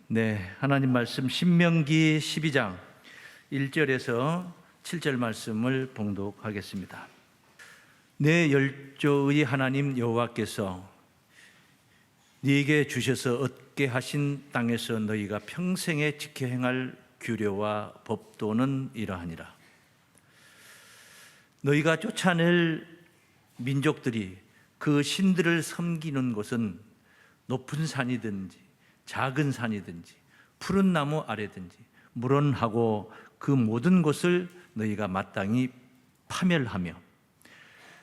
네, 하나님 말씀 신명기 12장 1절에서 7절 말씀을 봉독하겠습니다. 내 열조의 하나님 여호와께서 네게 주셔서 얻게 하신 땅에서 너희가 평생에 지켜 행할 규례와 법도는 이러하니라. 너희가 쫓아낼 민족들이 그 신들을 섬기는 곳은 높은 산이든지 작은 산이든지 푸른 나무 아래든지 물원하고 그 모든 곳을 너희가 마땅히 파멸하며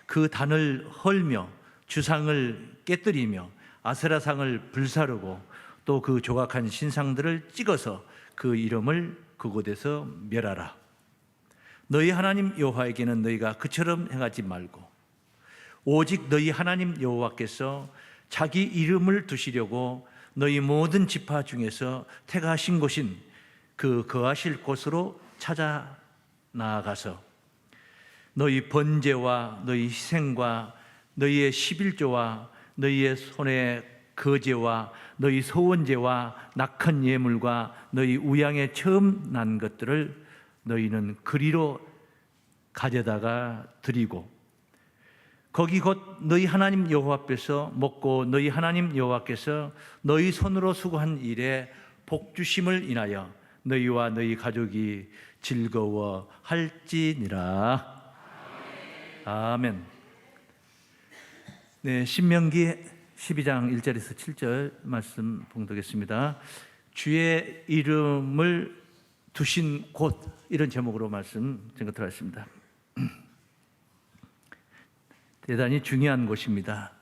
그 단을 헐며 주상을 깨뜨리며 아세라상을 불사르고 또 그 조각한 신상들을 찍어서 그 이름을 그곳에서 멸하라. 너희 하나님 여호와에게는 너희가 그처럼 행하지 말고 오직 너희 하나님 여호와께서 자기 이름을 두시려고 너희 모든 지파 중에서 택하신 곳인 그 거하실 곳으로 찾아 나아가서 너희 번제와 너희 희생과 너희의 11조와 너희의 손의 거제와 너희 소원제와 낙한 예물과 너희 우양에 처음 난 것들을 너희는 그리로 가져다가 드리고 거기 곧 너희 하나님 여호와 앞에서 먹고 너희 하나님 여호와께서 너희 손으로 수고한 일에 복 주심을 인하여 너희와 너희 가족이 즐거워할지니라. 아멘. 네, 신명기 12장 1절에서 7절 말씀 봉독했습니다. 주의 이름을 두신 곳, 이런 제목으로 말씀 전하도록 하겠습니다. 대단히 중요한 곳입니다.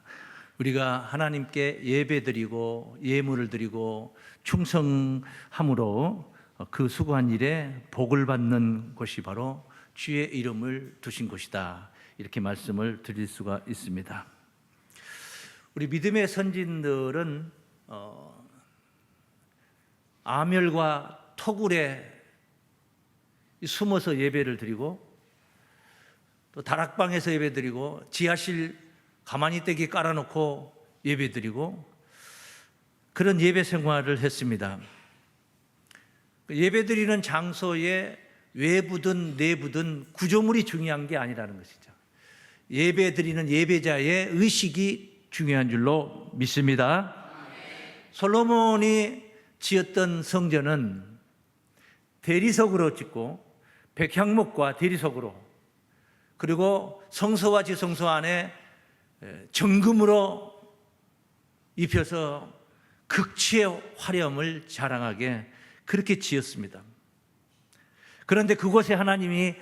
우리가 하나님께 예배드리고 예물을 드리고 충성함으로 그 수고한 일에 복을 받는 곳이 바로 주의 이름을 두신 곳이다, 이렇게 말씀을 드릴 수가 있습니다. 우리 믿음의 선진들은 아멸과 토굴에 숨어서 예배를 드리고 또 다락방에서 예배드리고 지하실 가만히 떼기 깔아놓고 예배드리고 그런 예배 생활을 했습니다. 예배드리는 장소의 외부든 내부든 구조물이 중요한 게 아니라는 것이죠. 예배드리는 예배자의 의식이 중요한 줄로 믿습니다. 솔로몬이 지었던 성전은 대리석으로 짓고 백향목과 대리석으로, 그리고 성소와 지성소 안에 정금으로 입혀서 극치의 화려함을 자랑하게 그렇게 지었습니다. 그런데 그곳에 하나님이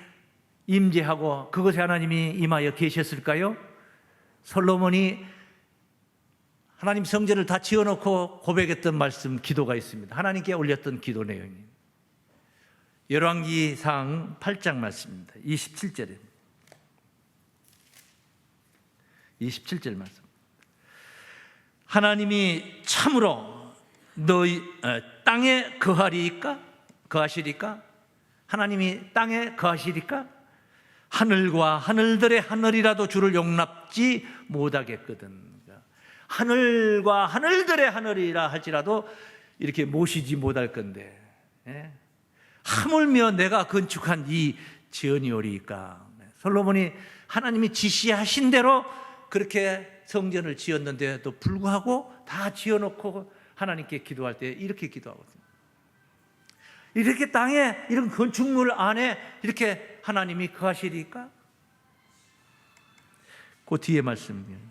임재하고 그곳에 하나님이 임하여 계셨을까요? 솔로몬이 하나님 성전을 다 지어놓고 고백했던 말씀, 기도가 있습니다. 하나님께 올렸던 기도 내용이 열왕기상 8장 말씀입니다. 27절 말씀. 하나님이 참으로 너희 땅에 거하시리까? 하나님이 땅에 거하시리까? 하늘과 하늘들의 하늘이라도 주를 용납지 못하겠거든. 하늘과 하늘들의 하늘이라 할지라도 이렇게 모시지 못할 건데, 하물며 내가 건축한 이 지언이오리까? 솔로몬이 하나님이 지시하신 대로 그렇게 성전을 지었는데도 불구하고 다 지어놓고 하나님께 기도할 때 이렇게 기도하거든요. 이렇게 땅에 이런 건축물 안에 이렇게 하나님이 거하시리까? 그 뒤에 말씀이에요.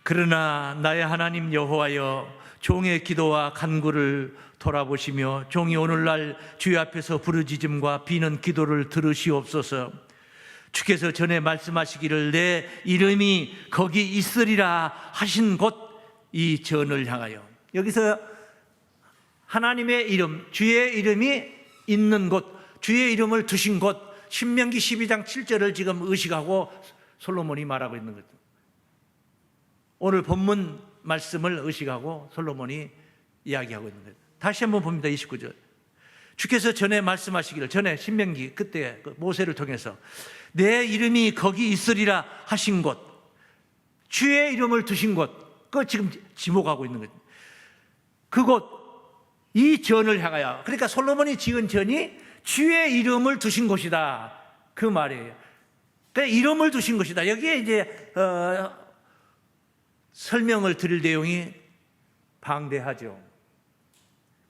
그러나 나의 하나님 여호와여, 종의 기도와 간구를 돌아보시며 종이 오늘날 주의 앞에서 부르짖음과 비는 기도를 들으시옵소서. 주께서 전에 말씀하시기를 내 이름이 거기 있으리라 하신 곳 이 전을 향하여, 여기서 하나님의 이름, 주의 이름이 있는 곳, 주의 이름을 두신 곳, 신명기 12장 7절을 지금 의식하고 솔로몬이 말하고 있는 거죠. 오늘 본문 말씀을 의식하고 솔로몬이 이야기하고 있는 거예요. 다시 한번 봅니다. 29절. 주께서 전에 말씀하시기를, 전에 신명기 그때 모세를 통해서 내 이름이 거기 있으리라 하신 곳, 주의 이름을 두신 곳, 그거 지금 지목하고 있는 거죠. 그곳 이 전을 향하여, 그러니까 솔로몬이 지은 전이 주의 이름을 두신 곳이다, 그 말이에요. 그러니까 이름을 두신 곳이다. 여기에 이제 설명을 드릴 내용이 방대하죠.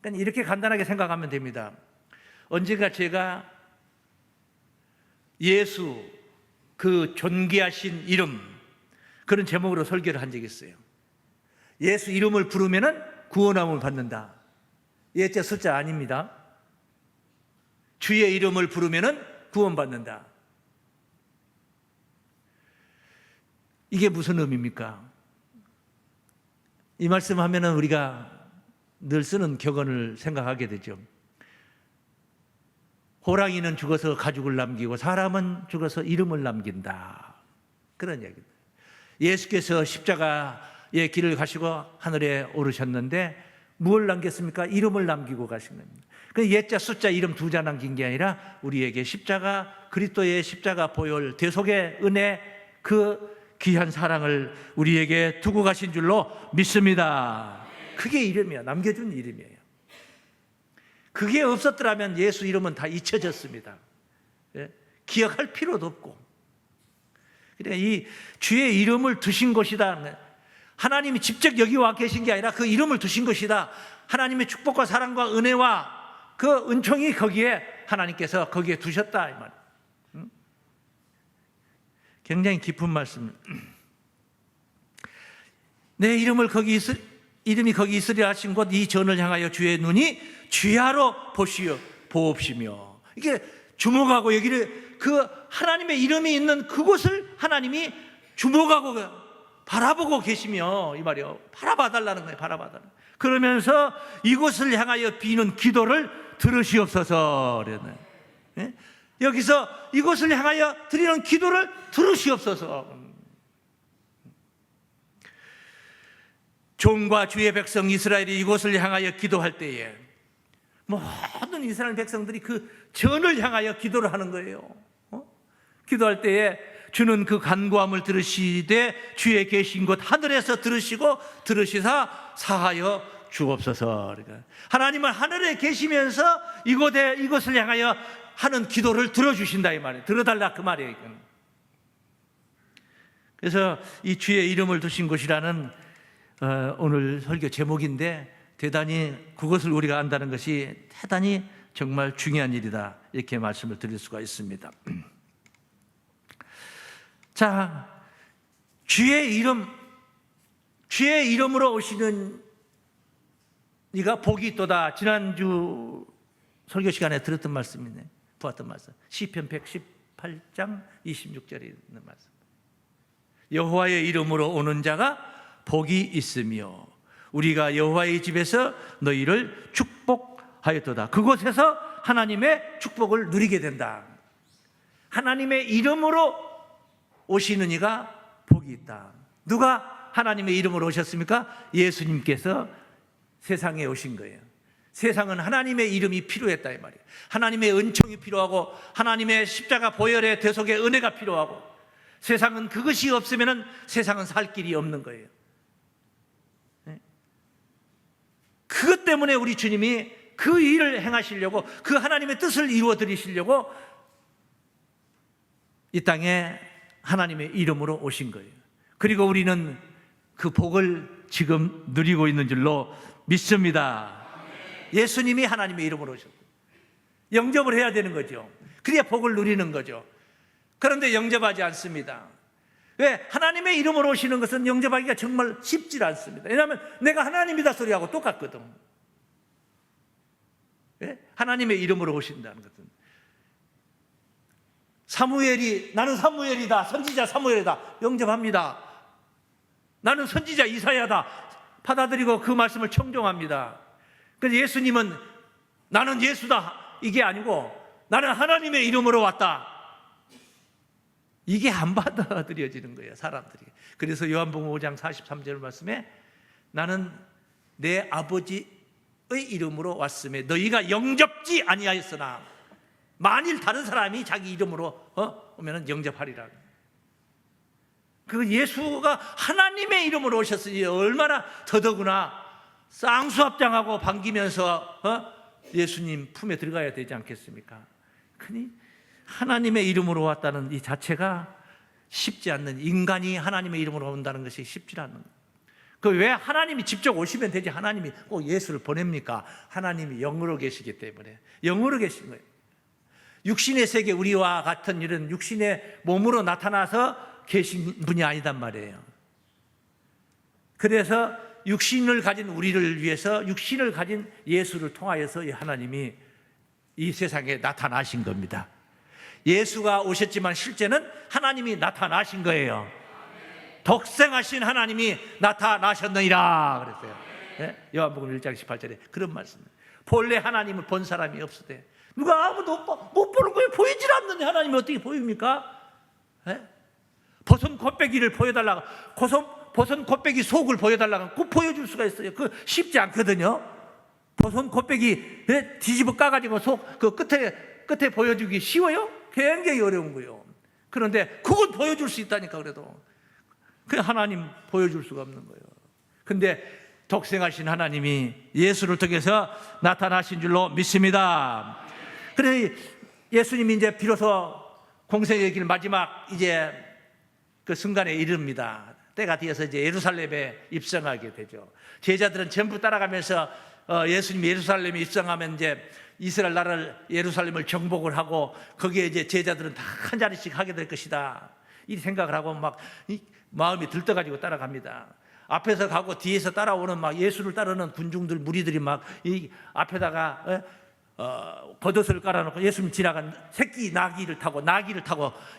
그러니까 이렇게 간단하게 생각하면 됩니다. 언젠가 제가 예수, 그 존귀하신 이름, 그런 제목으로 설교를 한 적이 있어요. 예수 이름을 부르면은 구원함을 받는다. 예자 숫자 아닙니다. 주의 이름을 부르면은 구원받는다. 이게 무슨 의미입니까? 이 말씀하면은 우리가 늘 쓰는 격언을 생각하게 되죠. 호랑이는 죽어서 가죽을 남기고 사람은 죽어서 이름을 남긴다, 그런 얘기입니다. 예수께서 십자가의 길을 가시고 하늘에 오르셨는데 무엇을 남겼습니까? 이름을 남기고 가신 겁니다. 그 예자 숫자 이름 두 자 남긴 게 아니라 우리에게 십자가, 그리스도의 십자가 보혈, 대속의 은혜, 그 귀한 사랑을 우리에게 두고 가신 줄로 믿습니다. 그게 이름이야. 남겨준 이름이에요. 그게 없었더라면 예수 이름은 다 잊혀졌습니다. 기억할 필요도 없고. 그러니까 이 주의 이름을 두신 것이다. 하나님이 직접 여기 와 계신 게 아니라 그 이름을 두신 것이다. 하나님의 축복과 사랑과 은혜와 그 은총이 거기에, 하나님께서 거기에 두셨다, 이 말이에요. 굉장히 깊은 말씀. 내 이름을 거기 이름이 거기 있으리라 하신 곳 이 전을 향하여 주의 눈이 주야로 보옵시며, 이게 주목하고 여기를, 그 하나님의 이름이 있는 그곳을 하나님이 주목하고 바라보고 계시며, 이 말이요, 바라봐달라는 거예요. 바라봐달라. 그러면서 이곳을 향하여 비는 기도를 들으시옵소서. 예? 여기서 이곳을 향하여 드리는 기도를 들으시옵소서. 종과 주의 백성 이스라엘이 이곳을 향하여 기도할 때에 모든 이스라엘 백성들이 그 전을 향하여 기도를 하는 거예요. 기도할 때에 주는 그 간구함을 들으시되 주의 계신 곳 하늘에서 들으시고 들으시사 사하여 주옵소서. 그러니까 하나님은 하늘에 계시면서 이곳을 향하여 하는 기도를 들어주신다, 이 말이에요. 들어달라, 그 말이에요. 그래서 이 주의 이름을 두신 곳이라는 오늘 설교 제목인데, 대단히 그것을 우리가 안다는 것이 대단히 정말 중요한 일이다, 이렇게 말씀을 드릴 수가 있습니다. 자, 주의 이름으로 오시는 이가 복이 있도다. 지난주 설교 시간에 들었던 말씀이네, 보았던 말씀. 시편 118장 26절에 있는 말씀. 여호와의 이름으로 오는 자가 복이 있으며 우리가 여호와의 집에서 너희를 축복하였도다. 그곳에서 하나님의 축복을 누리게 된다. 하나님의 이름으로 오시는 이가 복이 있다. 누가 하나님의 이름으로 오셨습니까? 예수님께서 세상에 오신 거예요. 세상은 하나님의 이름이 필요했다, 이 말이에요. 하나님의 은총이 필요하고 하나님의 십자가 보혈의 대속의 은혜가 필요하고, 세상은 그것이 없으면 세상은 살 길이 없는 거예요. 그것 때문에 우리 주님이 그 일을 행하시려고, 그 하나님의 뜻을 이루어 드리시려고 이 땅에 하나님의 이름으로 오신 거예요. 그리고 우리는 그 복을 지금 누리고 있는 줄로 믿습니다. 예수님이 하나님의 이름으로 오셨고 영접을 해야 되는 거죠. 그래야 복을 누리는 거죠. 그런데 영접하지 않습니다. 왜? 하나님의 이름으로 오시는 것은 영접하기가 정말 쉽지 않습니다. 왜냐하면 내가 하나님이다 소리하고 똑같거든. 왜? 하나님의 이름으로 오신다는 것은, 나는 사무엘이다, 선지자 사무엘이다, 영접합니다. 나는 선지자 이사야다, 받아들이고 그 말씀을 청종합니다. 그래서 예수님은 나는 예수다, 이게 아니고 나는 하나님의 이름으로 왔다, 이게 안 받아들여지는 거예요, 사람들이. 그래서 요한복음 5장 43절 말씀에 나는 내 아버지의 이름으로 왔음에 너희가 영접지 아니하였으나 만일 다른 사람이 자기 이름으로 오면 영접하리라. 그 예수가 하나님의 이름으로 오셨으니 얼마나 더더구나 쌍수합장하고 반기면서 예수님 품에 들어가야 되지 않겠습니까? 그니 하나님의 이름으로 왔다는 이 자체가 쉽지 않는, 인간이 하나님의 이름으로 온다는 것이 쉽지 않는. 그 왜 하나님이 직접 오시면 되지 하나님이 꼭 예수를 보냅니까? 하나님이 영으로 계시기 때문에 영으로 계신 거예요. 육신의 세계, 우리와 같은 이런 육신의 몸으로 나타나서 계신 분이 아니단 말이에요. 그래서 육신을 가진 우리를 위해서 육신을 가진 예수를 통하여서 이 하나님이 이 세상에 나타나신 겁니다. 예수가 오셨지만 실제는 하나님이 나타나신 거예요. 독생하신 하나님이 나타나셨느니라 그랬어요. 네? 요한복음 1장 18절에 그런 말씀입니다. 본래 하나님을 본 사람이 없으되 누가 아무도 못 보는 거예요. 보이질 않는 하나님이 어떻게 보입니까? 네? 버선 곱빼기를 보여달라고, 버선 곱빼기 속을 보여달라고 꼭 보여줄 수가 있어요. 그 쉽지 않거든요. 버선 곱빼기 뒤집어 까가지고 속 그 끝에 보여주기 쉬워요? 굉장히 어려운 거예요. 그런데 그건 보여줄 수 있다니까. 그래도 그 하나님 보여줄 수가 없는 거예요. 근데 독생하신 하나님이 예수를 통해서 나타나신 줄로 믿습니다. 그래 예수님이 이제 비로소 공생의 길 마지막 이제 그 순간에 이릅니다. 때가 되어서 이제 예루살렘에 입성하게 되죠. 제자들은 전부 따라가면서 예수님이 예루살렘에 입성하면 이제 이스라엘 나라를 예루살렘을 정복을 하고 거기에 이제 제자들은 다 한 자리씩 하게 될 것이다. 이 생각을 하고 막 마음이 들떠가지고 따라갑니다. 앞에서 가고 뒤에서 따라오는 막 예수를 따르는 군중들 무리들이 막 이 앞에다가 겉옷을 깔아놓고 예수님 지나간 새끼 나귀를 타고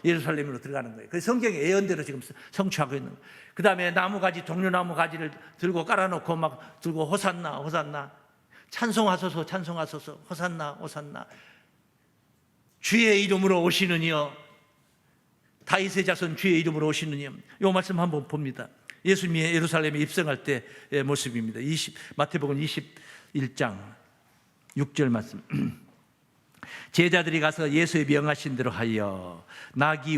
예루살렘으로 들어가는 거예요. 그 성경의 예언대로 지금 성취하고 있는 거예요. 그 다음에 나무가지, 동료나무 가지를 들고 깔아놓고 막 들고 호산나 호산나 찬송하소서 찬송하소서 호산나 호산나 주의 이름으로 오시는 이여 다윗의 자손 주의 이름으로 오시는 이여. 이 말씀 한번 봅니다. 예수님이 예루살렘에 입성할 때의 모습입니다. 마태복음 21장 6절 말씀. 제자들이 가서 예수의 명하신 대로 하여 나귀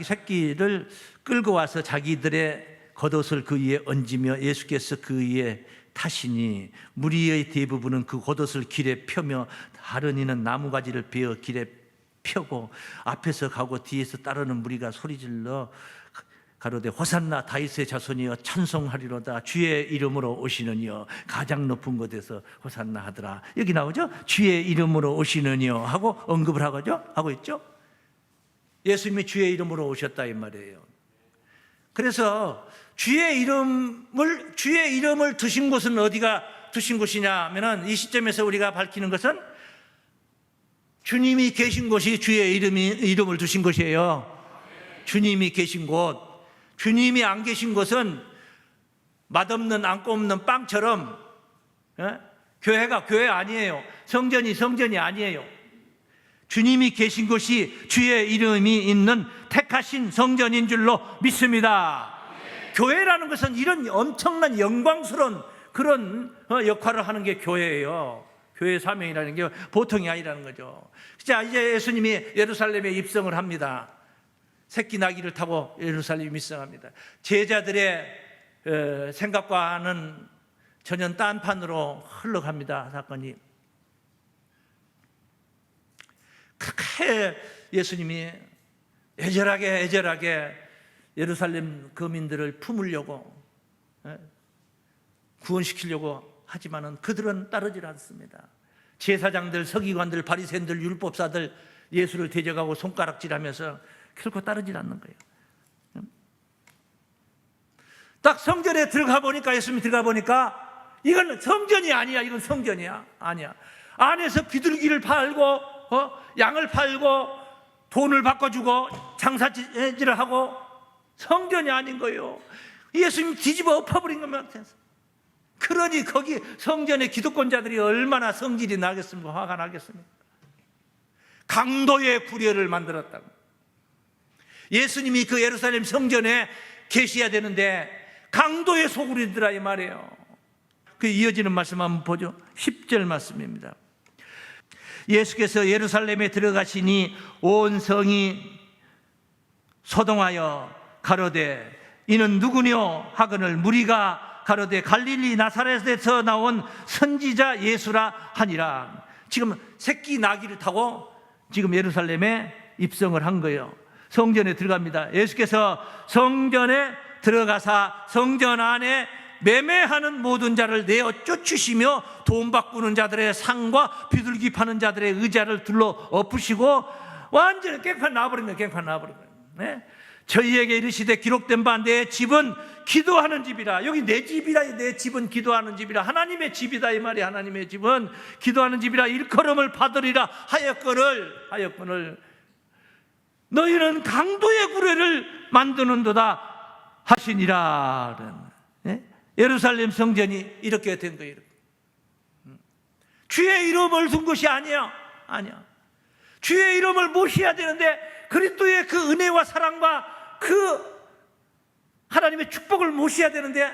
새끼를 끌고 와서 자기들의 겉옷을 그 위에 얹으며 예수께서 그 위에 타시니 무리의 대부분은 그 겉옷을 길에 펴며 다른 이는 나무가지를 베어 길에 펴고 앞에서 가고 뒤에서 따르는 무리가 소리질러 가로되 호산나 다윗의 자손이여 찬송하리로다 주의 이름으로 오시느니여 가장 높은 곳에서 호산나 하더라. 여기 나오죠? 주의 이름으로 오시느니여 하고 언급을 하고 있죠? 예수님이 주의 이름으로 오셨다 이 말이에요. 그래서 주의 이름을 두신 곳은 어디가 두신 곳이냐 하면은 이 시점에서 우리가 밝히는 것은 주님이 계신 곳이 주의 이름을 두신 곳이에요. 주님이 계신 곳. 주님이 안 계신 곳은 맛없는 안고 없는 빵처럼 교회가 교회 아니에요. 성전이 아니에요. 주님이 계신 곳이 주의 이름이 있는 택하신 성전인 줄로 믿습니다. 교회라는 것은 이런 엄청난 영광스러운 그런 역할을 하는 게 교회예요. 교회의 사명이라는 게 보통이 아니라는 거죠. 자, 이제 예수님이 예루살렘에 입성을 합니다. 새끼 나귀를 타고 예루살렘에 입성합니다. 제자들의 생각과는 전혀 딴판으로 흘러갑니다. 사건이. 그렇게 예수님이 애절하게 예루살렘 거민들을 품으려고 구원시키려고 하지만은 그들은 따르질 않습니다. 제사장들, 서기관들, 바리새인들, 율법사들 예수를 대적하고 손가락질하면서 결코 따르질 않는 거예요. 딱 성전에 들어가 보니까 예수님이 들어가 보니까 이건 성전이 아니야. 이건 성전이야. 아니야. 안에서 비둘기를 팔고 양을 팔고 돈을 바꿔주고 장사질을 하고 성전이 아닌 거예요. 예수님 뒤집어 엎어버린 겁니다. 그러니 거기 성전의 기득권자들이 얼마나 성질이 나겠습니까? 화가 나겠습니까? 강도의 구례를 만들었다고. 예수님이 그 예루살렘 성전에 계셔야 되는데 강도의 소굴이더라 이 말이에요. 그 이어지는 말씀 한번 보죠. 10절 말씀입니다. 예수께서 예루살렘에 들어가시니 온 성이 소동하여 가로되 이는 누구뇨 하거늘 무리가 가로되 갈릴리 나사렛에서 나온 선지자 예수라 하니라. 지금 새끼 나귀를 타고 지금 예루살렘에 입성을 한 거예요. 성전에 들어갑니다. 예수께서 성전에 들어가사 성전 안에 매매하는 모든 자를 내어 쫓으시며 돈 바꾸는 자들의 상과 비둘기 파는 자들의 의자를 둘러 엎으시고 완전히 깽판 나와버리면 깽판 나와버리면, 네? 저희에게 이르시되 기록된 바 내 집은 기도하는 집이라. 여기 내 집이라, 내 집은 기도하는 집이라. 하나님의 집이다 이 말이. 하나님의 집은 기도하는 집이라. 일컬음을 받으리라 하였거늘 너희는 강도의 구례를 만드는도다 하시니라. 네? 예루살렘 성전이 이렇게 된 거예요. 주의 이름을 둔 것이 아니야. 주의 이름을 모셔야 되는데 그리스도의 그 은혜와 사랑과 그 하나님의 축복을 모셔야 되는데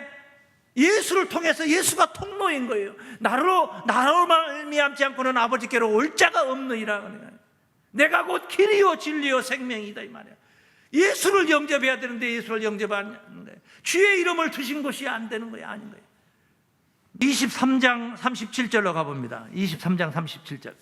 예수를 통해서 예수가 통로인 거예요. 나로 말미암지 않고는 아버지께로 올 자가 없느니라. 내가 곧 길이요 진리요 생명이다 이 말이야. 예수를 영접해야 되는데 예수를 영접하는데 주의 이름을 두신 것이 안 되는 거예요. 아닌 거예요. 23장 37절로 가봅니다. 23장 37절.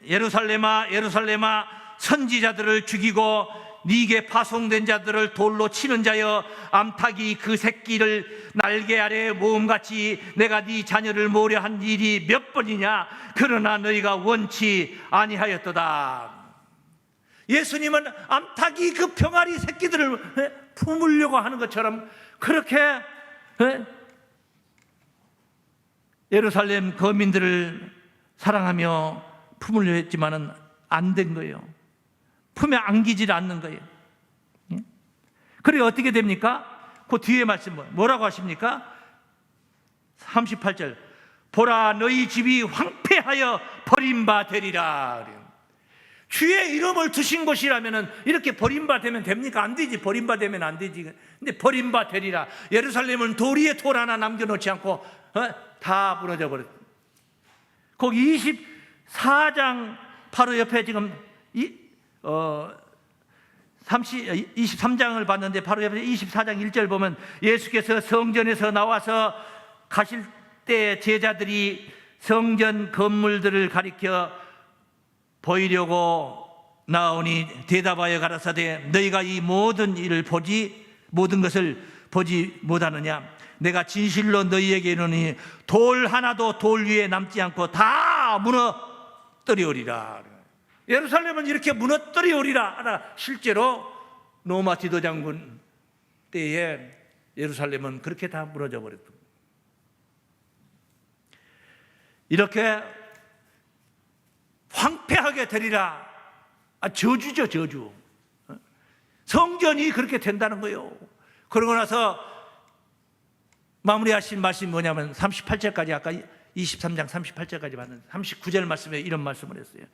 예루살렘아 선지자들을 죽이고 네게 파송된 자들을 돌로 치는 자여 암탉이 그 새끼를 날개 아래 모음같이 내가 네 자녀를 모려 한 일이 몇 번이냐. 그러나 너희가 원치 아니하였도다. 예수님은 암탉이 그 병아리 새끼들을 품으려고 하는 것처럼 그렇게 예루살렘 거민들을 사랑하며 품으려 했지만은 안 된 거예요. 품에 안기질 않는 거예요. 그래 어떻게 됩니까? 그 뒤에 말씀 뭐라고 하십니까? 38절. 보라 너희 집이 황폐하여 버림받으리라. 주의 이름을 두신 것이라면 이렇게 버림받으면 됩니까? 안 되지. 버림받으면 안 되지. 근데 버림받으리라. 예루살렘은 돌 위에 돌 하나 남겨놓지 않고 다 무너져 버렸어요. 거기 24장 바로 옆에 지금 23장을 봤는데 바로 옆에 24장 1절 보면 예수께서 성전에서 나와서 가실 때 제자들이 성전 건물들을 가리켜 보이려고 나오니 대답하여 가라사대 너희가 이 모든 것을 보지 못하느냐. 내가 진실로 너희에게 이르노니 돌 하나도 돌 위에 남지 않고 다 무너뜨리오리라. 예루살렘은 이렇게 무너뜨리오리라. 실제로 로마 지도장군 때에 예루살렘은 그렇게 다 무너져 버렸다. 이렇게 황폐하게 되리라. 저주죠, 저주. 성전이 그렇게 된다는 거예요. 그러고 나서 마무리하신 말씀이 뭐냐면 38절까지, 아까 23장 38절까지 봤는데 39절 말씀에 이런 말씀을 했어요.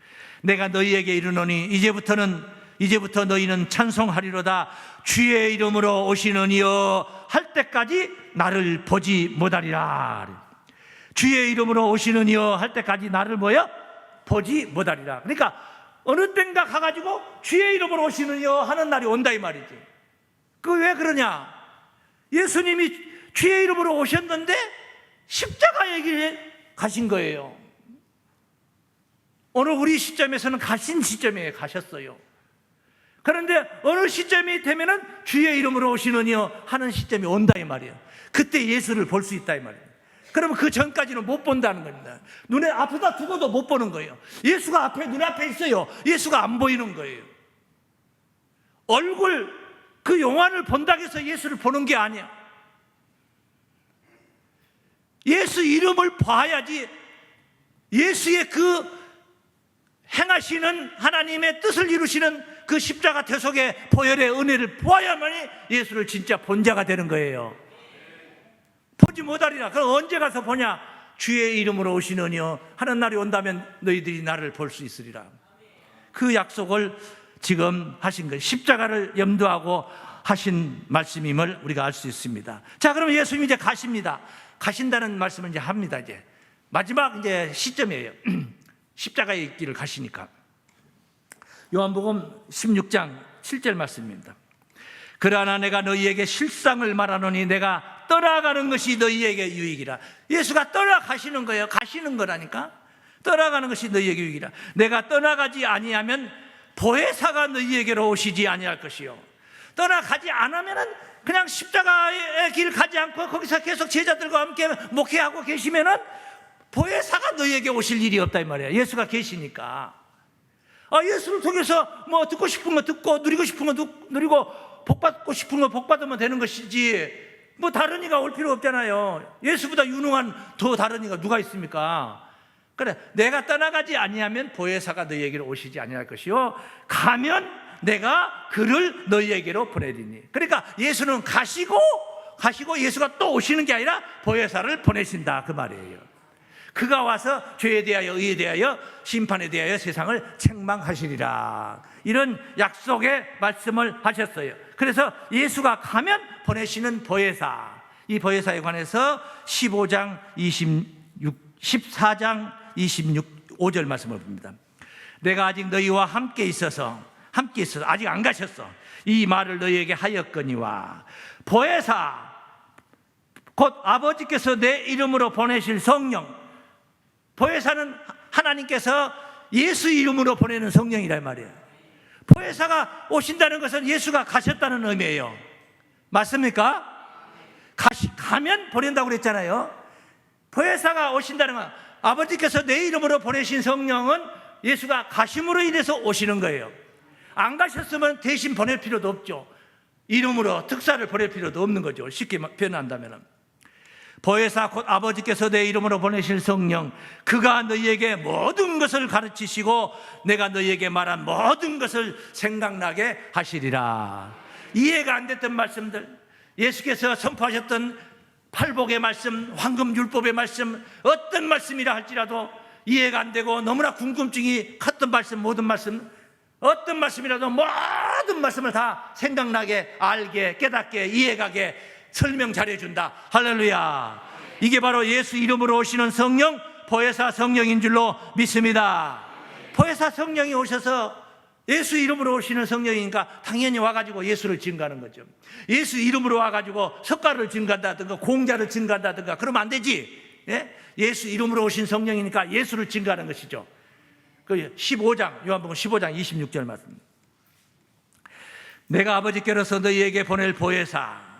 내가 너희에게 이르노니 이제부터 너희는 찬송하리로다. 주의 이름으로 오시는 이여 할 때까지 나를 보지 못하리라. 주의 이름으로 오시는 이여 할 때까지 나를 보지 못하리라. 그러니까 어느 땐가 가가지고 주의 이름으로 오시는 이여 하는 날이 온다 이 말이지. 그 왜 그러냐? 예수님이 주의 이름으로 오셨는데 십자가의 길에 가신 거예요. 오늘 우리 시점에서는 가신 시점에 가셨어요. 그런데 어느 시점이 되면은 주의 이름으로 오시는 이여 하는 시점이 온다 이 말이에요. 그때 예수를 볼 수 있다 이 말이에요. 그러면 그 전까지는 못 본다는 겁니다. 눈에 앞에다 두고도 못 보는 거예요. 예수가 눈앞에 있어요. 예수가 안 보이는 거예요. 얼굴 그 영화를 본다고 해서 예수를 보는 게 아니야. 예수 이름을 봐야지. 예수의 그 행하시는 하나님의 뜻을 이루시는 그 십자가 대속의 보혈의 은혜를 보아야만이 예수를 진짜 본 자가 되는 거예요. 보지 못하리라. 그럼 언제 가서 보냐? 주의 이름으로 오시느니요 하는 날이 온다면 너희들이 나를 볼 수 있으리라. 그 약속을 지금 하신 거예요. 십자가를 염두하고 하신 말씀임을 우리가 알 수 있습니다. 자, 그러면 예수님이 이제 가십니다. 가신다는 말씀을 이제 합니다. 이제 마지막 이제 시점이에요. 십자가의 길을 가시니까. 요한복음 16장 7절 말씀입니다. 그러나 내가 너희에게 실상을 말하노니 내가 떠나가는 것이 너희에게 유익이라. 예수가 떠나가시는 거예요. 가시는 거라니까. 떠나가는 것이 너희에게 유익이라. 내가 떠나가지 아니하면 보혜사가 너희에게로 오시지 아니할 것이요. 떠나가지 않으면은 그냥 십자가의 길 가지 않고 거기서 계속 제자들과 함께 목회하고 계시면은 보혜사가 너희에게 오실 일이 없다 이 말이에요. 예수가 계시니까. 예수를 통해서 뭐 듣고 싶은 거 듣고 누리고 싶은 거 누리고 복 받고 싶은 거 복 받으면 되는 것이지 뭐 다른 이가 올 필요 없잖아요. 예수보다 유능한 더 다른 이가 누가 있습니까? 그래, 내가 떠나가지 아니하면 보혜사가 너희에게로 오시지 아니할 것이요 가면 내가 그를 너희에게로 보내리니. 그러니까 예수는 가시고 예수가 또 오시는 게 아니라 보혜사를 보내신다 그 말이에요. 그가 와서 죄에 대하여 의에 대하여 심판에 대하여 세상을 책망하시리라. 이런 약속의 말씀을 하셨어요. 그래서 예수가 가면 보내시는 보혜사, 이 보혜사에 관해서 14장 5절 말씀을 봅니다. 내가 아직 너희와 함께 있어서 아직 안 가셨어. 이 말을 너희에게 하였거니와 보혜사 곧 아버지께서 내 이름으로 보내실 성령. 보혜사는 하나님께서 예수 이름으로 보내는 성령이란 말이에요. 보혜사가 오신다는 것은 예수가 가셨다는 의미예요. 맞습니까? 가면 보낸다고 그랬잖아요. 보혜사가 오신다는 건 아버지께서 내 이름으로 보내신 성령은 예수가 가심으로 인해서 오시는 거예요. 안 가셨으면 대신 보낼 필요도 없죠. 이름으로 특사를 보낼 필요도 없는 거죠. 쉽게 표현한다면 보혜사 곧 아버지께서 내 이름으로 보내실 성령, 그가 너희에게 모든 것을 가르치시고 내가 너희에게 말한 모든 것을 생각나게 하시리라. 이해가 안 됐던 말씀들, 예수께서 선포하셨던 팔복의 말씀, 황금율법의 말씀, 어떤 말씀이라 할지라도 이해가 안 되고 너무나 궁금증이 컸던 말씀, 모든 말씀, 어떤 말씀이라도 모든 말씀을 다 생각나게, 알게, 깨닫게, 이해가게 설명 잘해준다. 할렐루야. 이게 바로 예수 이름으로 오시는 성령, 보혜사 성령인 줄로 믿습니다. 보혜사 성령이 오셔서 예수 이름으로 오시는 성령이니까 당연히 와가지고 예수를 증거하는 거죠. 예수 이름으로 와가지고 석가를 증거한다든가 공자를 증거한다든가 그러면 안 되지. 예수 이름으로 오신 성령이니까 예수를 증거하는 것이죠. 그 15장, 요한복음 15장 26절 말씀. 내가 아버지께로서 너희에게 보낼 보혜사,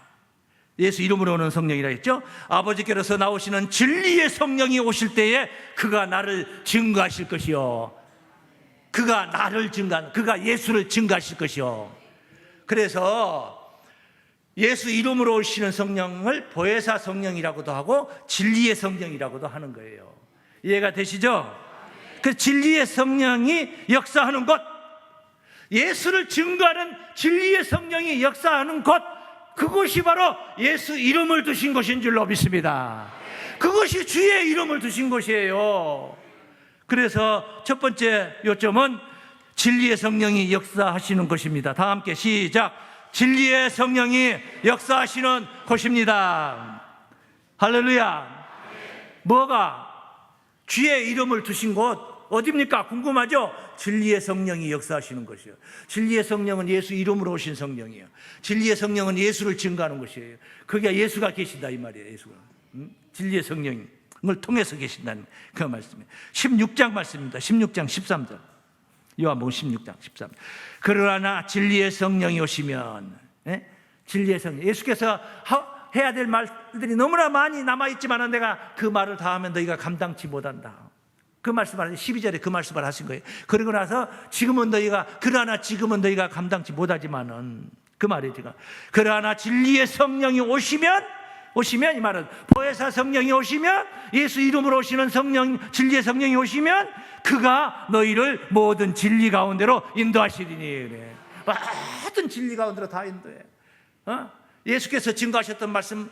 예수 이름으로 오는 성령이라 했죠. 아버지께로서 나오시는 진리의 성령이 오실 때에 그가 나를 증거하실 것이요, 그가 나를 증거하는, 그가 예수를 증거하실 것이요. 그래서 예수 이름으로 오시는 성령을 보혜사 성령이라고도 하고 진리의 성령이라고도 하는 거예요. 이해가 되시죠? 그 진리의 성령이 역사하는 곳, 예수를 증거하는 진리의 성령이 역사하는 곳, 그것이 바로 예수 이름을 두신 것인 줄로 믿습니다. 그것이 주의 이름을 두신 것이에요. 그래서 첫 번째 요점은 진리의 성령이 역사하시는 것입니다. 다 함께 시작. 진리의 성령이 역사하시는 것입니다. 할렐루야. 뭐가? 주의 이름을 두신 곳 어디입니까? 궁금하죠? 진리의 성령이 역사하시는 것이에요. 진리의 성령은 예수 이름으로 오신 성령이에요. 진리의 성령은 예수를 증거하는 것이에요. 그게 예수가 계신다 이 말이에요. 예수가. 진리의 성령을 통해서 계신다는 그 말씀이에요. 16장 말씀입니다. 16장 13절. 요한복음 16장 13절. 그러나 진리의 성령이 오시면, 진리의 성령, 예수께서 해야 될 말들이 너무나 많이 남아있지만 내가 그 말을 다 하면 너희가 감당치 못한다. 그 말씀을 12절에 그 말씀을 하신 거예요. 그러고 나서 그러나 지금은 너희가 감당치 못하지만은, 그 말이에요. 제가 그러나 진리의 성령이 오시면 이 말은 보혜사 성령이 오시면, 예수 이름으로 오시는 성령, 진리의 성령이 오시면 그가 너희를 모든 진리 가운데로 인도하시리니. 그래. 모든 진리 가운데로 다 인도해. 예수께서 증거하셨던 말씀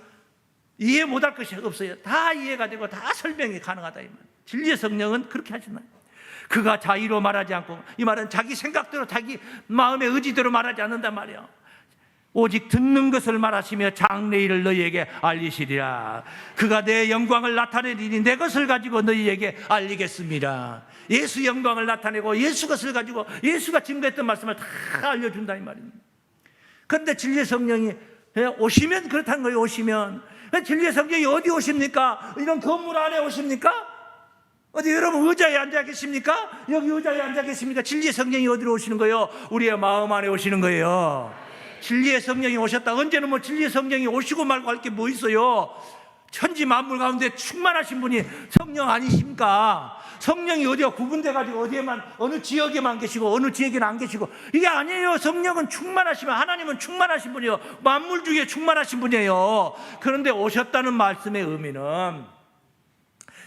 이해 못할 것이 없어요. 다 이해가 되고 다 설명이 가능하다 이 말. 진리의 성령은 그렇게 하시나요? 그가 자의로 말하지 않고, 이 말은 자기 생각대로 자기 마음의 의지대로 말하지 않는단 말이에요. 오직 듣는 것을 말하시며 장래일을 너희에게 알리시리라. 그가 내 영광을 나타내리니 내 것을 가지고 너희에게 알리겠습니다. 예수 영광을 나타내고 예수 것을 가지고 예수가 증거했던 말씀을 다 알려준다 이 말입니다. 그런데 진리의 성령이 오시면 그렇다는 거예요. 오시면 진리의 성령이 어디 오십니까? 이런 건물 안에 오십니까? 어디 여러분 의자에 앉아 계십니까? 여기 의자에 앉아 계십니까? 진리의 성령이 어디로 오시는 거예요? 우리의 마음 안에 오시는 거예요. 진리의 성령이 오셨다. 언제는 뭐 진리의 성령이 오시고 말고 할 게 뭐 있어요? 천지 만물 가운데 충만하신 분이 성령 아니십니까? 성령이 어디가 구분돼 가지고 어디에만 어느 지역에만 계시고 어느 지역에는 안 계시고 이게 아니에요. 성령은 충만하시면 하나님은 충만하신 분이에요. 만물 중에 충만하신 분이에요. 그런데 오셨다는 말씀의 의미는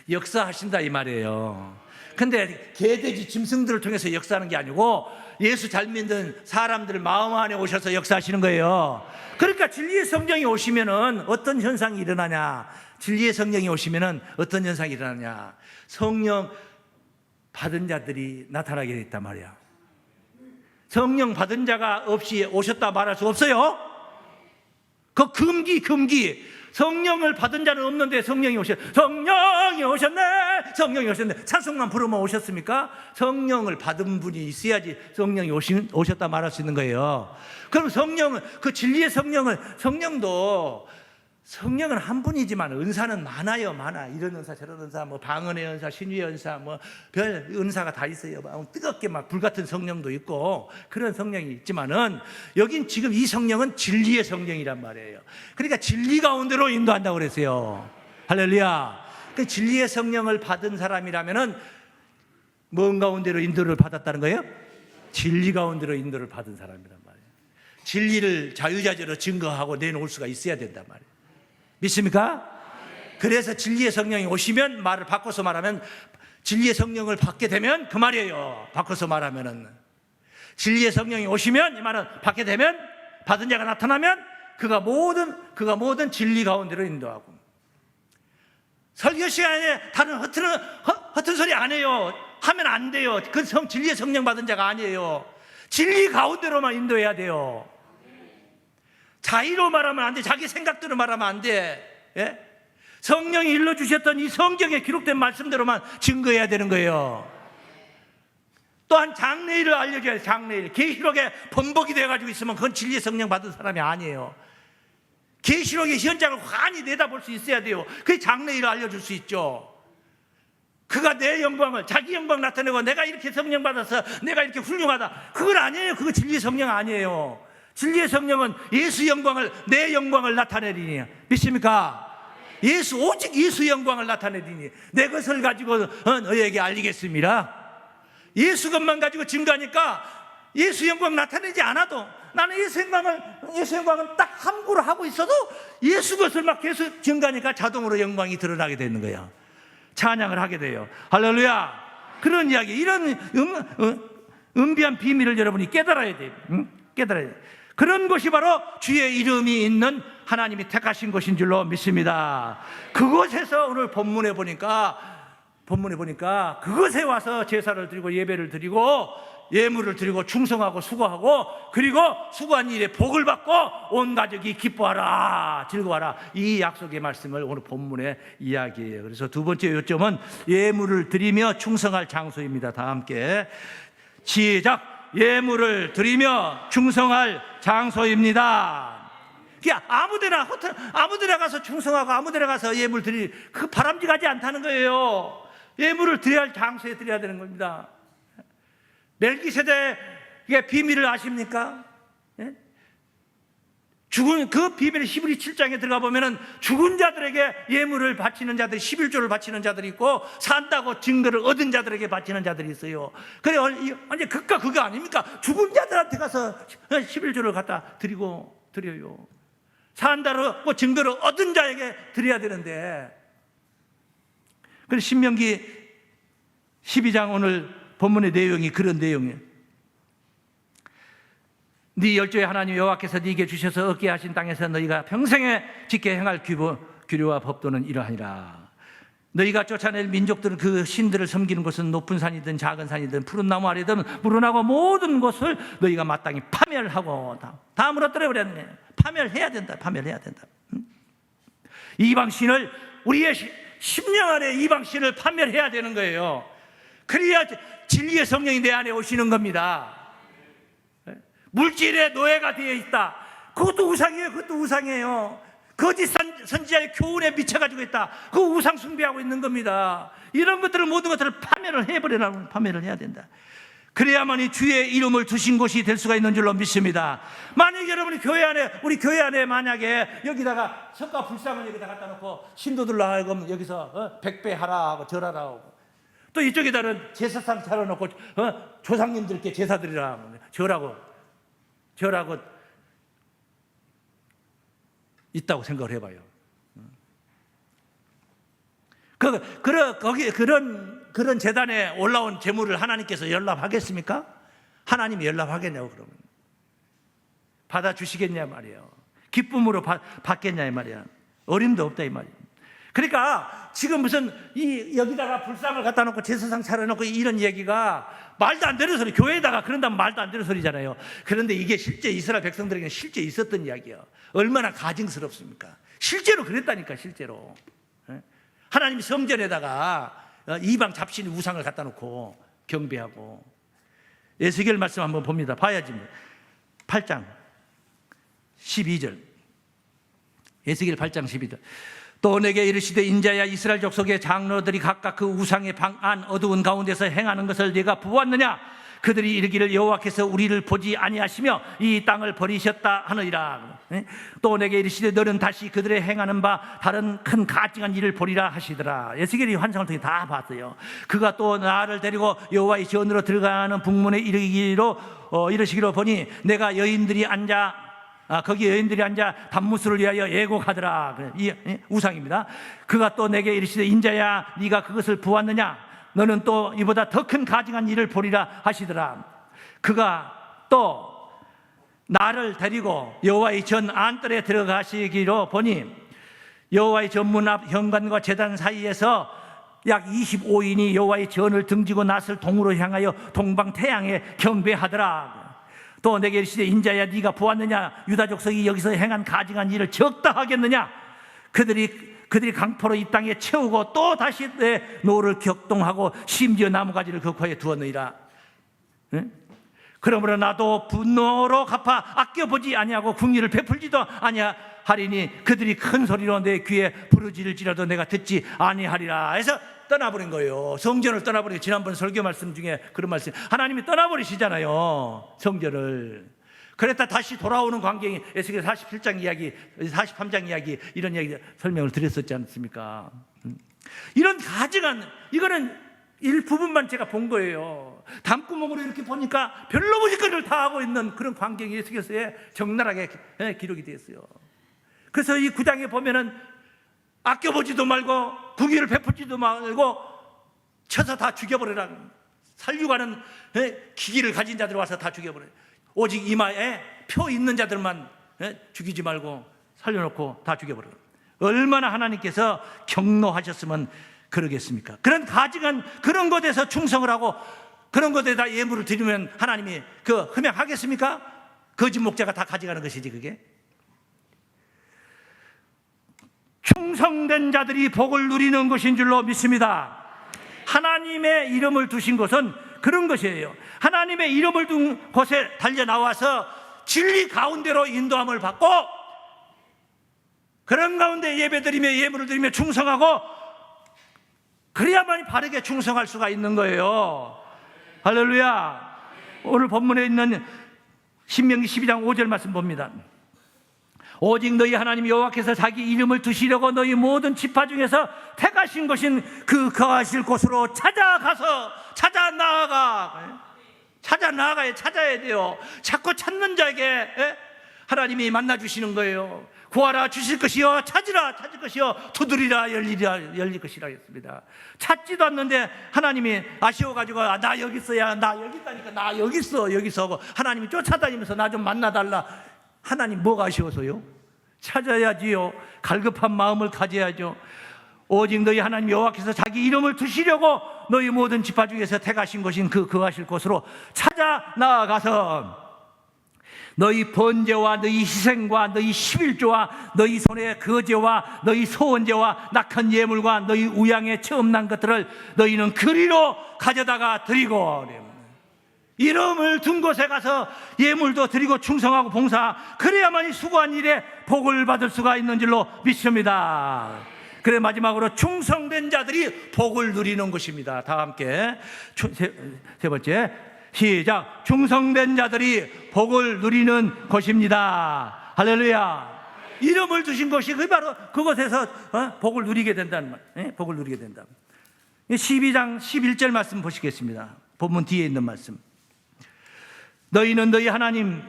역사하신다 이 말이에요. 근데 개돼지 짐승들을 통해서 역사하는 게 아니고 예수 잘 믿는 사람들 마음 안에 오셔서 역사하시는 거예요. 그러니까 진리의 성령이 오시면은 어떤 현상이 일어나냐? 진리의 성령이 오시면은 어떤 현상이 일어나냐? 성령 받은 자들이 나타나게 돼 있단 말이야. 성령 받은 자가 없이 오셨다 말할 수 없어요. 그 금기. 성령을 받은 자는 없는데 성령이 오셨네. 성령이 오셨네. 찬송만 부르면 오셨습니까? 성령을 받은 분이 있어야지 성령이 오셨다 말할 수 있는 거예요. 그럼 성령은 그 진리의 성령은 한 분이지만 은사는 많아요. 이런 은사 저런 은사 뭐 방언의 은사 신유의 은사 뭐 별 은사가 다 있어요. 뜨겁게 막 불같은 성령도 있고 그런 성령이 있지만은 여긴 지금 이 성령은 진리의 성령이란 말이에요. 그러니까 진리 가운데로 인도한다고 그랬어요. 할렐루야. 그 진리의 성령을 받은 사람이라면은 뭔 가운데로 인도를 받았다는 거예요? 진리 가운데로 인도를 받은 사람이란 말이에요. 진리를 자유자재로 증거하고 내놓을 수가 있어야 된단 말이에요. 믿습니까? 그래서 진리의 성령이 오시면 말을 바꿔서 말하면 진리의 성령을 받게 되면 그 말이에요. 바꿔서 말하면은 진리의 성령이 오시면 이 말은 받게 되면 받은 자가 나타나면 그가 모든 진리 가운데로 인도하고 설교 시간에 다른 허튼 소리 안 해요. 하면 안 돼요. 그 진리의 성령 받은 자가 아니에요. 진리 가운데로만 인도해야 돼요. 자의로 말하면 안 돼. 자기 생각대로 말하면 안 돼. 예? 성령이 일러주셨던 이 성경에 기록된 말씀대로만 증거해야 되는 거예요. 또한 장래일을 알려줘야 돼요. 장래일. 계시록에 번복이 돼가지고 있으면 그건 진리의 성령 받은 사람이 아니에요. 계시록의 현장을 환히 내다볼 수 있어야 돼요. 그게 장래일을 알려줄 수 있죠. 그가 내 영광을 자기 영광 나타내고 내가 이렇게 성령 받아서 내가 이렇게 훌륭하다. 그건 아니에요. 그거 진리의 성령 아니에요. 진리의 성령은 예수 영광을 내 영광을 나타내리니 믿습니까? 오직 예수 영광을 나타내리니 내 것을 가지고 너희에게 알리겠습니다. 예수 것만 가지고 증거하니까 예수 영광 나타내지 않아도 나는 예수 영광은 딱 함구로 하고 있어도 예수 것을 막 계속 증거하니까 자동으로 영광이 드러나게 되는 거예요. 찬양을 하게 돼요. 할렐루야. 그런 이야기, 이런 은비한 비밀을 여러분이 깨달아야 돼요. 깨달아야 돼요. 그런 것이 바로 주의 이름이 있는 하나님이 택하신 것인 줄로 믿습니다. 그곳에서 오늘 본문에 보니까 그것에 와서 제사를 드리고 예배를 드리고 예물을 드리고 충성하고 수고하고 그리고 수고한 일에 복을 받고 온 가족이 기뻐하라 즐거워하라 이 약속의 말씀을 오늘 본문에 이야기해요. 그래서 두 번째 요점은 예물을 드리며 충성할 장소입니다. 다 함께 시작. 예물을 드리며 충성할 장소입니다. 아무데나 가서 충성하고 아무데나 가서 예물 드리 그 바람직하지 않다는 거예요. 예물을 드려야 할 장소에 드려야 되는 겁니다. 멜기세덱의 비밀을 아십니까? 예? 죽은 그 비밀의 히브리 7장에 들어가 보면은 죽은 자들에게 예물을 바치는 자들이 11조를 바치는 자들이 있고 산다고 증거를 얻은 자들에게 바치는 자들이 있어요. 그래 완전 극과 극이 아닙니까? 죽은 자들한테 가서 11조를 갖다 드려요. 산다고 증거를 얻은 자에게 드려야 되는데 그래서 신명기 12장 오늘 본문의 내용이 그런 내용이에요. 네 열조의 하나님 여호와께서 네게 주셔서 얻게 하신 땅에서 너희가 평생에 지켜 행할 규례와 법도는 이러하니라. 너희가 쫓아낼 민족들은 그 신들을 섬기는 곳은 높은 산이든 작은 산이든 푸른 나무 아래든 물어나고 모든 곳을 너희가 마땅히 파멸하고 다 무너뜨려 버렸네. 파멸해야 된다. 파멸해야 된다. 이방신을, 우리의 심령 안에 이방신을 파멸해야 되는 거예요. 그래야 진리의 성령이 내 안에 오시는 겁니다. 물질의 노예가 되어 있다. 그것도 우상이에요. 그것도 우상이에요. 거짓 선지자의 교훈에 미쳐가지고 있다. 그 우상 숭배하고 있는 겁니다. 이런 것들을, 모든 것들을 파멸을 해버리라고. 파멸을 해야 된다. 그래야만이 주의 이름을 두신 곳이 될 수가 있는 줄로 믿습니다. 만약 여러분이 우리 교회 안에 만약에 여기다가 석가 불상을 여기다 갖다 놓고 신도들로 하여금 여기서 백배하라 하고 절하라 하고, 또 이쪽에다는 제사상 차려놓고 조상님들께 제사드리라 절하고 있다고 생각을 해봐요. 그런 재단에 올라온 재물을 하나님께서 연락하겠습니까? 하나님이 연락하겠냐고. 그러면 받아주시겠냐 말이에요. 기쁨으로 받겠냐 이 말이야. 어림도 없다 이 말이에요. 그러니까 지금 무슨 여기다가 불상을 갖다 놓고 제사상 차려놓고 이런 얘기가 말도 안 되는 소리, 교회에다가 그런다면 말도 안 되는 소리잖아요. 그런데 이게 실제 이스라엘 백성들에게는 실제 있었던 이야기예요. 얼마나 가증스럽습니까? 실제로 그랬다니까. 실제로 하나님 성전에다가 이방 잡신 우상을 갖다 놓고 경배하고. 에스겔 말씀 한번 봅니다. 봐야지. 8장 12절. 에스겔 8장 12절. 또 내게 이르시되 인자야, 이스라엘 족속의 장로들이 각각 그 우상의 방 안 어두운 가운데서 행하는 것을 네가 보았느냐? 그들이 이르기를 여호와께서 우리를 보지 아니하시며 이 땅을 버리셨다 하느니라. 또 내게 이르시되 너는 다시 그들의 행하는 바 다른 큰 가증한 일을 보리라 하시더라. 에스겔이 환상을 통해 다 봤어요. 그가 또 나를 데리고 여호와의 전으로 들어가는 북문에 이르시기로 보니 내가 여인들이 앉아 거기 여인들이 앉아 단무술을 위하여 애곡하더라. 이 우상입니다. 그가 또 내게 이르시되 인자야, 네가 그것을 보았느냐? 너는 또 이보다 더 큰 가증한 일을 보리라 하시더라. 그가 또 나를 데리고 여호와의 전 안뜰에 들어가시기로 보니 여호와의 전문 앞 현관과 제단 사이에서 약 25인이 여호와의 전을 등지고 낫을 동으로 향하여 동방 태양에 경배하더라. 또 내게 이르시되 인자야, 네가 보았느냐? 유다 족속이 여기서 행한 가증한 일을 적다 하겠느냐? 그들이 강포로 이 땅에 채우고 또 다시 내 노를 격동하고 심지어 나무가지를 격화해 두었느니라. 그러므로 나도 분노로 갚아 아껴보지 아니하고 궁리를 베풀지도 아니하리니 그들이 큰 소리로 내 귀에 부르짖을지라도 내가 듣지 아니하리라. 해서 떠나버린 거예요. 성전을 떠나버리고, 지난번 설교 말씀 중에 그런 말씀, 하나님이 떠나버리시잖아요, 성전을. 그랬다 다시 돌아오는 광경이 에스겔 47장 이야기, 43장 이야기, 이런 이야기 설명을 드렸었지 않습니까? 이런 가증한, 이거는 일부분만 제가 본 거예요. 담구멍으로 이렇게 보니까 별로 무지거리를 다 하고 있는 그런 광경이 에스겔서에 적나라하게 기록이 되었어요. 그래서 이 9장에 보면은 아껴보지도 말고 궁의를 베풀지도 말고 쳐서 다 죽여버리라. 살육하는 기기를 가진 자들 와서 다 죽여버려요. 오직 이마에 표 있는 자들만 죽이지 말고 살려놓고 다 죽여버려요. 얼마나 하나님께서 경노하셨으면 그러겠습니까? 그런 가증한 그런 것에서 충성을 하고 그런 것에다 예물을 드리면 하나님이 흠양하겠습니까? 거짓 목자가 다 가져가는 것이지 그게. 충성된 자들이 복을 누리는 것인 줄로 믿습니다. 하나님의 이름을 두신 것은 그런 것이에요. 하나님의 이름을 둔 곳에 달려나와서 진리 가운데로 인도함을 받고 그런 가운데 예배드리며 예물을 드리며 충성하고, 그래야만 바르게 충성할 수가 있는 거예요. 할렐루야. 오늘 본문에 있는 신명기 12장 5절 말씀 봅니다. 오직 너희 하나님 여호와께서 자기 이름을 두시려고 너희 모든 지파 중에서 택하신 것인 그 거하실 곳으로 찾아 나아가야 돼요. 자꾸 찾는 자에게 하나님이 만나 주시는 거예요. 구하라 주실 것이요, 찾으라 찾을 것이요, 두드리라 열릴 것이라 했습니다. 찾지도 않는데 하나님이 아쉬워가지고 나 여기 있어야, 나 여기 있다니까, 나 여기 있어 하고 하나님이 쫓아다니면서 나 좀 만나달라. 하나님 뭐가 아쉬워서요? 찾아야지요. 갈급한 마음을 가져야죠. 오직 너희 하나님 여호와께서 자기 이름을 두시려고 너희 모든 지파 중에서 택하신 것인 그 거하실 곳으로 찾아 나아가서 너희 번제와 너희 희생과 너희 11조와 너희 손의 거제와 너희 소원제와 낙한 예물과 너희 우양에 처음 난 것들을 너희는 그리로 가져다가 드리고, 이름을 둔 곳에 가서 예물도 드리고 충성하고 봉사, 그래야만이 수고한 일에 복을 받을 수가 있는 줄로 믿습니다. 그래 마지막으로 충성된 자들이 복을 누리는 것입니다. 다 함께 세 번째 시작. 충성된 자들이 복을 누리는 것입니다. 할렐루야. 이름을 두신 것이 바로 그곳에서 복을 누리게 된다는 말. 복을 누리게 된다. 12장 11절 말씀 보시겠습니다. 본문 뒤에 있는 말씀. 너희는 너희 하나님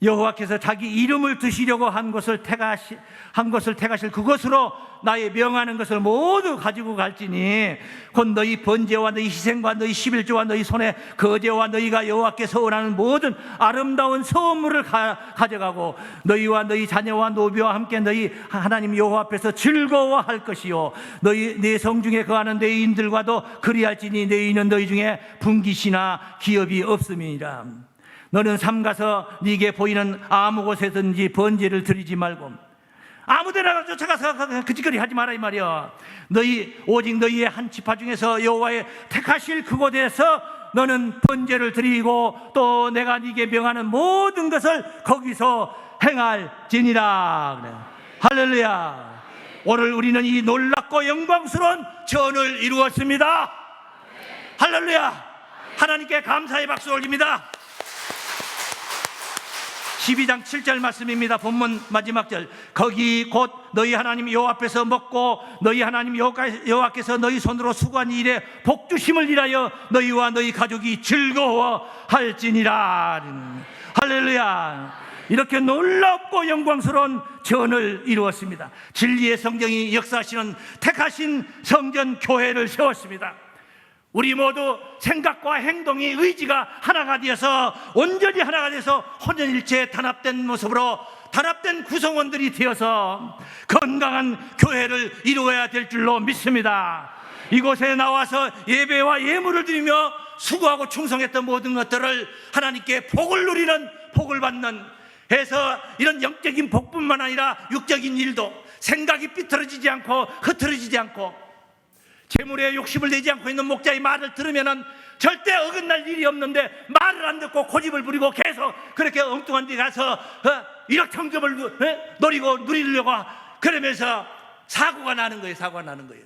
여호와께서 자기 이름을 두시려고 한 것을 택하실 그것으로 나의 명하는 것을 모두 가지고 갈지니 곧 너희 번제와 너희 희생과 너희 11조와 너희 손의 거제와 너희가 여호와께서 원하는 모든 아름다운 선물을 가져가고 너희와 너희 자녀와 노비와 함께 너희 하나님 여호와 앞에서 즐거워할 것이요 너희 내 성중에 거하는 너희인들과도 그리할지니 너희는 너희 중에 분깃이나 기업이 없음이니라. 너는 삼가서 네게 보이는 아무 곳에든지 번제를 드리지 말고 아무 데나 쫓아가서 그 짓거리 하지 마라 이 말이야. 오직 너희의 한 지파 중에서 여호와의 택하실 그곳에서 너는 번제를 드리고 또 내가 네게 명하는 모든 것을 거기서 행할지니라. 그래. 할렐루야. 오늘 우리는 이 놀랍고 영광스러운 전을 이루었습니다. 할렐루야. 하나님께 감사의 박수 올립니다. 12장 7절 말씀입니다. 본문 마지막 절. 거기 곧 너희 하나님 여호와 앞에서 먹고 너희 하나님 여호와께서 너희 손으로 수고한 일에 복주심을 인하여 너희와 너희 가족이 즐거워할지니라. 할렐루야. 이렇게 놀랍고 영광스러운 전을 이루었습니다. 진리의 성경이 역사하시는 택하신 성전 교회를 세웠습니다. 우리 모두 생각과 행동이 의지가 하나가 되어서 온전히 하나가 돼서 혼연일체 단합된 모습으로 단합된 구성원들이 되어서 건강한 교회를 이루어야 될 줄로 믿습니다. 이곳에 나와서 예배와 예물을 드리며 수고하고 충성했던 모든 것들을 하나님께 복을 누리는, 복을 받는 해서 이런 영적인 복뿐만 아니라 육적인 일도 생각이 삐뚤어지지 않고 흐트러지지 않고 재물에 욕심을 내지 않고 있는 목자의 말을 들으면 절대 어긋날 일이 없는데 말을 안 듣고 고집을 부리고 계속 그렇게 엉뚱한 데 가서 일확천금을 노리고 누리려고 그러면서 사고가 나는 거예요. 사고가 나는 거예요.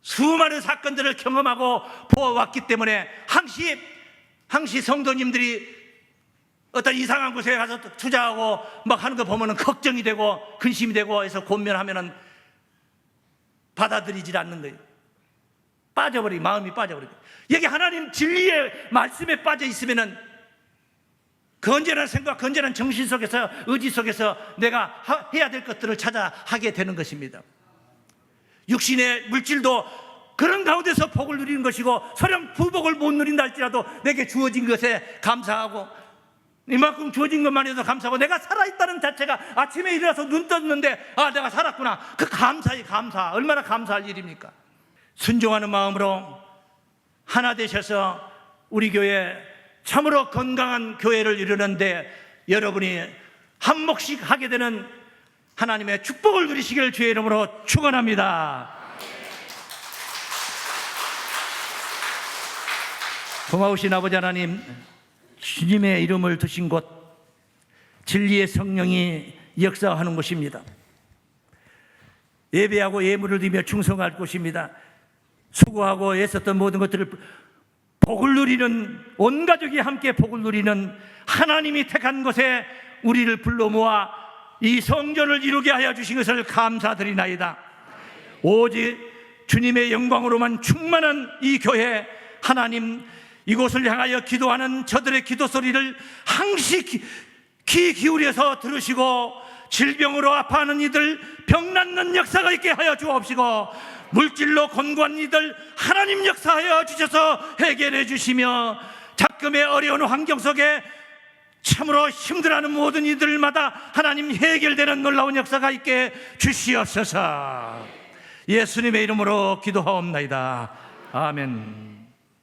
수많은 사건들을 경험하고 보아왔기 때문에 항시 성도님들이 어떤 이상한 곳에 가서 투자하고 막 하는 거 보면 걱정이 되고 근심이 되고 해서 권면하면 받아들이질 않는 거예요. 마음이 빠져버리고. 여기 하나님 진리의 말씀에 빠져 있으면은 건전한 생각, 건전한 정신 속에서, 의지 속에서 내가 해야 될 것들을 찾아 하게 되는 것입니다. 육신의 물질도 그런 가운데서 복을 누리는 것이고 설령 부복을 못 누린다 할지라도 내게 주어진 것에 감사하고 이만큼 주어진 것만 해도 감사하고 내가 살아있다는 자체가 아침에 일어나서 눈 떴는데 내가 살았구나. 그 감사 얼마나 감사할 일입니까? 순종하는 마음으로 하나 되셔서 우리 교회 참으로 건강한 교회를 이루는데 여러분이 한 몫씩 하게 되는 하나님의 축복을 누리시길 주의 이름으로 축원합니다. 고마우신 아버지 하나님, 주님의 이름을 두신 곳, 진리의 성령이 역사하는 곳입니다. 예배하고 예물을 드리며 충성할 곳입니다. 수고하고 애썼던 모든 것들을 복을 누리는, 온 가족이 함께 복을 누리는 하나님이 택한 곳에 우리를 불러 모아 이 성전을 이루게 하여 주신 것을 감사드리나이다. 오직 주님의 영광으로만 충만한 이 교회, 하나님 이곳을 향하여 기도하는 저들의 기도 소리를 항시 귀 기울여서 들으시고 질병으로 아파하는 이들 병 낫는 역사가 있게 하여 주옵시고 물질로 곤고한 이들 하나님 역사하여 주셔서 해결해 주시며 작금의 어려운 환경 속에 참으로 힘들어하는 모든 이들마다 하나님 해결되는 놀라운 역사가 있게 주시옵소서. 예수님의 이름으로 기도하옵나이다. 아멘.